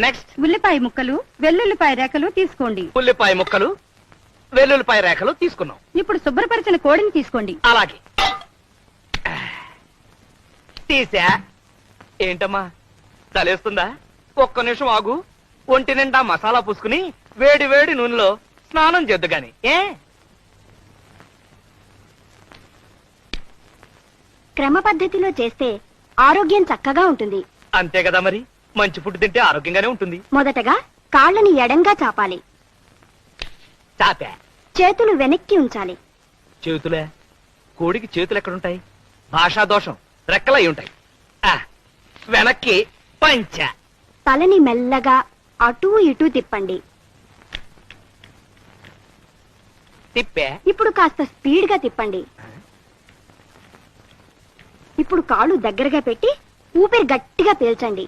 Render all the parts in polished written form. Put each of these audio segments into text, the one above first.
Next ఉల్లిపాయ ముక్కలు వెల్లుల్లిపాయ రేఖలు తీసుకోండి. ఉల్లిపాయ ముక్కలు వెల్లుల్లిపాయ రేఖలు తీసుకున్నాం. ఇప్పుడు శుభ్రపరిచిన కోడిని తీసుకోండి. అలాగే తీసా. ఏంటమ్మా తలేస్తుందా? ఒక్క నిమిషం ఆగు. ఒంటి నిండా మసాలా పూసుకుని వేడి వేడి నూనెలో స్నానం చేద్దు గాని. క్రమ పద్ధతిలో చేస్తే ఆరోగ్యం చక్కగా ఉంటుంది. అంతే కదా మరి. మంచి ఫుడ్ తింటే ఆరోగ్యంగానే ఉంటుంది. మొదటగా కాళ్ళని ఎడంగా చాపాలి. చాపా. చేతులు వెనక్కి ఉంచాలి. చేతులే? కోడికి చేతులు ఎక్కడుంటాయి? భాషా దోషం. రెక్కలై ఉంటాయి. వెనక్కి పంచ. తలని మెల్లగా అటూ ఇటూ తిప్పండి. తిప్పే. ఇప్పుడు కాస్త స్పీడ్ గా తిప్పండి. ఇప్పుడు కాళ్ళు దగ్గరగా పెట్టి ఊపిరి గట్టిగా పీల్చండి.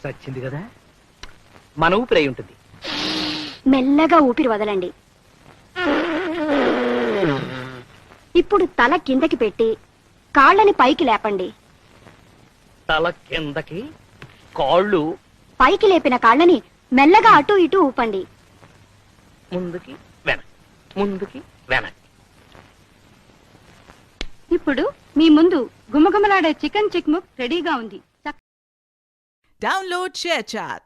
చచ్చింది కదా. మన ఊపిరి అయి ఉంటుంది. మెల్లగా ఊపిరి వదలండి. ఇప్పుడు తల కిందకి పెట్టి కాళ్ళని పైకి లేపండి. తల కిందకి, కాళ్ళు పైకి లేపిన కాళ్ళని మెల్లగా అటూ ఇటూ ఊపండి. ముందుకి వెనక్కి, ముందుకి వెనక్కి. ఇప్పుడు మీ ముందు గుమగుమలాడే చికెన్ చిక్ముక్ రెడీగా ఉంది. Download ShareChat.